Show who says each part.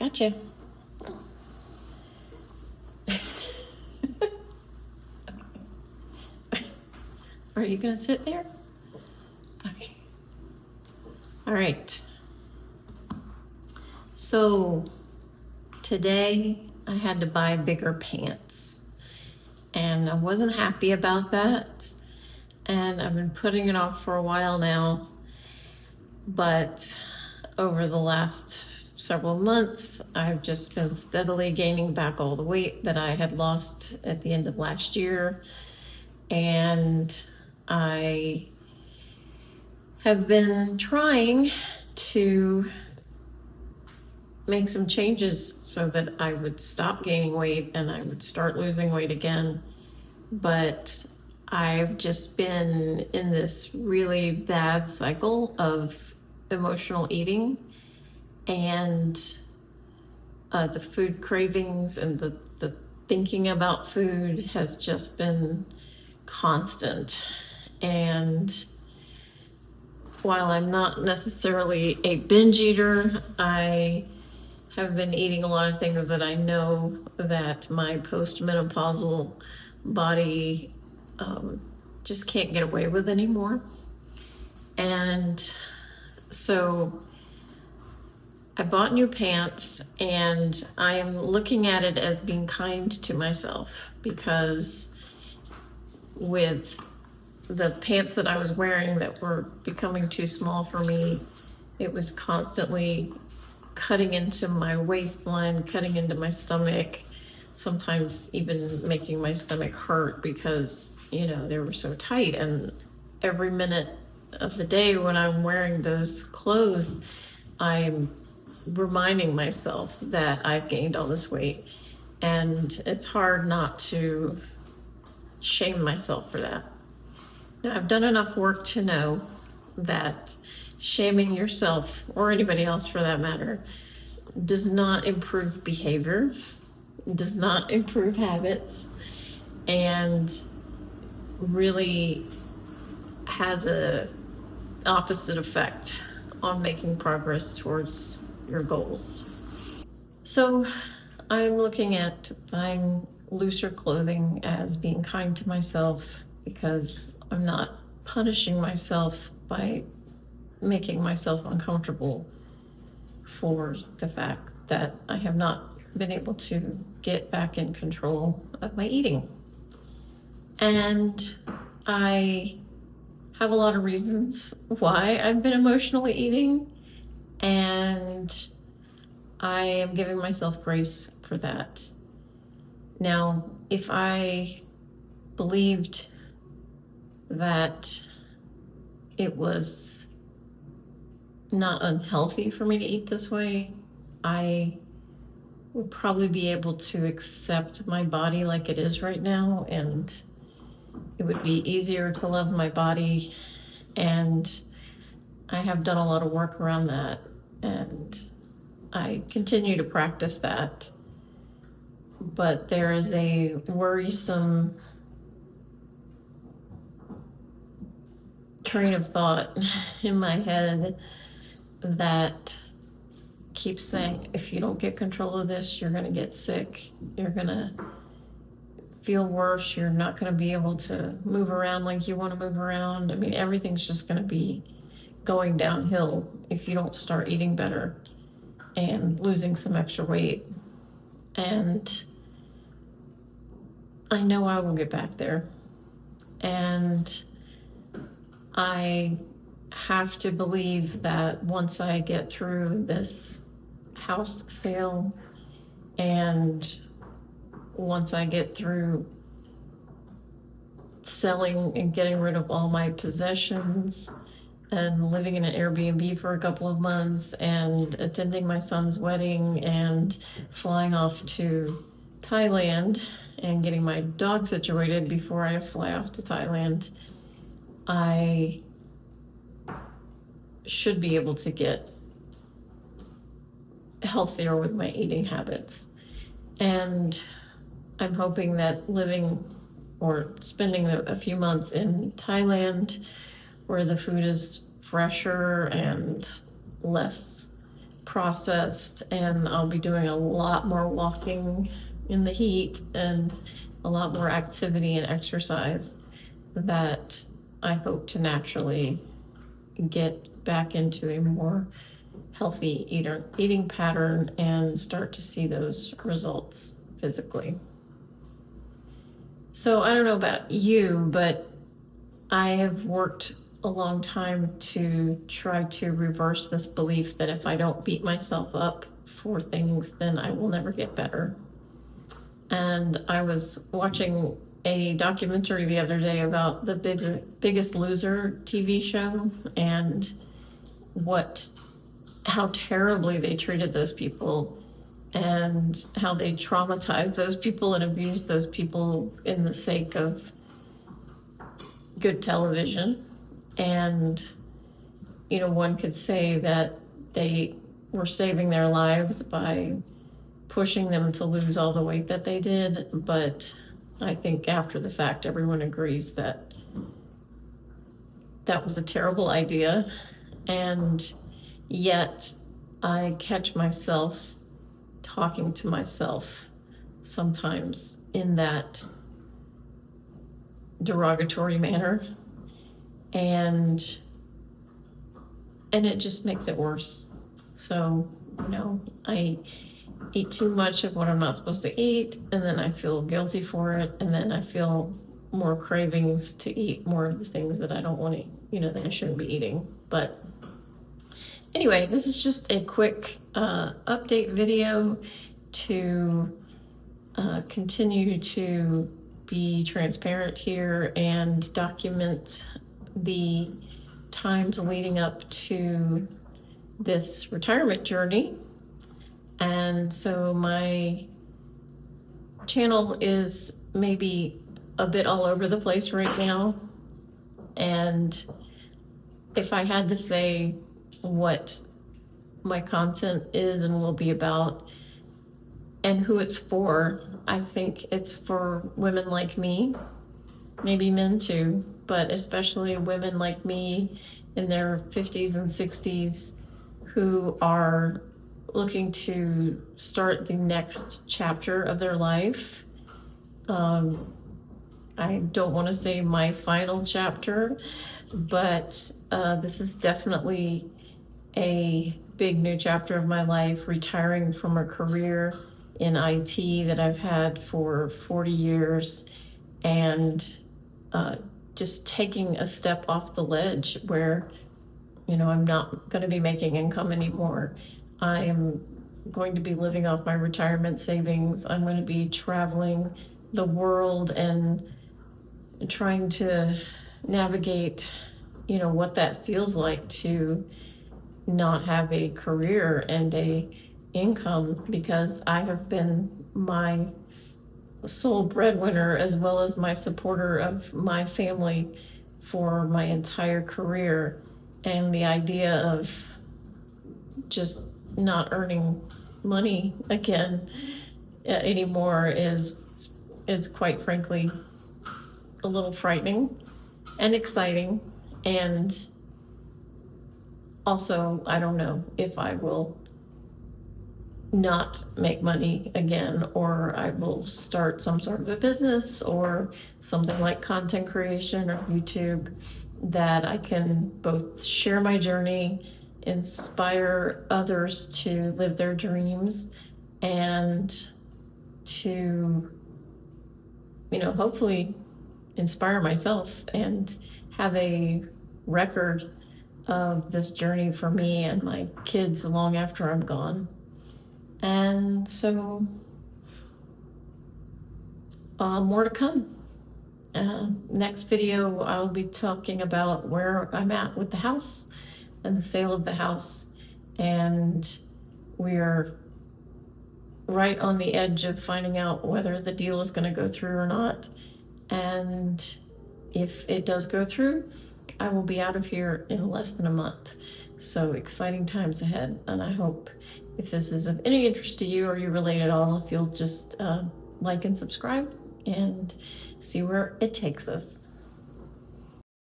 Speaker 1: Gotcha. Are you gonna sit there? Okay. All right. So today I had to buy bigger pants, and I wasn't happy about that. And I've been putting it off for a while now, but over the last several months, I've just been steadily gaining back all the weight that I had lost at the end of last year. And I have been trying to make some changes so that I would stop gaining weight and I would start losing weight again. But I've just been in this really bad cycle of emotional eating, and the food cravings and the thinking about food has just been constant. And while I'm not necessarily a binge eater, I have been eating a lot of things that I know that my post-menopausal body just can't get away with anymore. And so I bought new pants, and I am looking at it as being kind to myself, because with the pants that I was wearing that were becoming too small for me, it was constantly cutting into my waistline, cutting into my stomach, sometimes even making my stomach hurt because, they were so tight. And every minute of the day when I'm wearing those clothes, I'm reminding myself that I've gained all this weight. And it's hard not to shame myself for that. Now, I've done enough work to know that shaming yourself, or anybody else for that matter, does not improve behavior, does not improve habits, and really has a opposite effect on making progress towards your goals. So I'm looking at buying looser clothing as being kind to myself, because I'm not punishing myself by making myself uncomfortable for the fact that I have not been able to get back in control of my eating. And I have a lot of reasons why I've been emotionally eating, and I am giving myself grace for that. Now, if I believed that it was not unhealthy for me to eat this way, I would probably be able to accept my body like it is right now, and it would be easier to love my body. And I have done a lot of work around that, and I continue to practice that. But there is a worrisome train of thought in my head that keeps saying, if you don't get control of this, you're going to get sick, you're going to feel worse, you're not going to be able to move around like you want to move around. I mean, everything's just going to be going downhill if you don't start eating better and losing some extra weight. And I know I will get back there. And I have to believe that once I get through this house sale, and once I get through selling and getting rid of all my possessions and living in an Airbnb for a couple of months and attending my son's wedding and flying off to Thailand and getting my dog situated before I fly off to Thailand, I should be able to get healthier with my eating habits. And I'm hoping that living or spending a few months in Thailand, where the food is fresher and less processed, and I'll be doing a lot more walking in the heat and a lot more activity and exercise that I hope to naturally get back into a more healthy eating pattern and start to see those results physically. So I don't know about you, but I have worked a long time to try to reverse this belief that if I don't beat myself up for things, then I will never get better. And I was watching a documentary the other day about the Biggest Loser TV show and how terribly they treated those people and how they traumatized those people and abused those people in the sake of good television. And, one could say that they were saving their lives by pushing them to lose all the weight that they did. But I think after the fact, everyone agrees that that was a terrible idea. And yet I catch myself talking to myself sometimes in that derogatory manner, and it just makes it worse. So, I eat too much of what I'm not supposed to eat, and then I feel guilty for it, and then I feel more cravings to eat more of the things that I don't want to, that I shouldn't be eating. But anyway, this is just a quick update video to continue to be transparent here and document the times leading up to this retirement journey. And so my channel is maybe a bit all over the place right now. And if I had to say what my content is and will be about and who it's for, I think it's for women like me, maybe men too, but especially women like me in their 50s and 60s who are looking to start the next chapter of their life. I don't want to say my final chapter, but this is definitely a big new chapter of my life, retiring from a career in IT that I've had for 40 years and just taking a step off the ledge where, I'm not going to be making income anymore. I am going to be living off my retirement savings. I'm going to be traveling the world and trying to navigate, what that feels like to not have a career and a income, because I have been my sole breadwinner as well as my supporter of my family for my entire career. And the idea of just not earning money again anymore is quite frankly a little frightening and exciting. And also, I don't know if I will not make money again, or I will start some sort of a business or something like content creation or YouTube that I can both share my journey, inspire others to live their dreams, and to, hopefully inspire myself and have a record of this journey for me and my kids long after I'm gone. And so more to come. Next video, I'll be talking about where I'm at with the house and the sale of the house. And we're right on the edge of finding out whether the deal is going to go through or not. And if it does go through, I will be out of here in less than a month. So exciting times ahead. And I hope if this is of any interest to you or you relate at all, if you'll just like and subscribe and see where it takes us.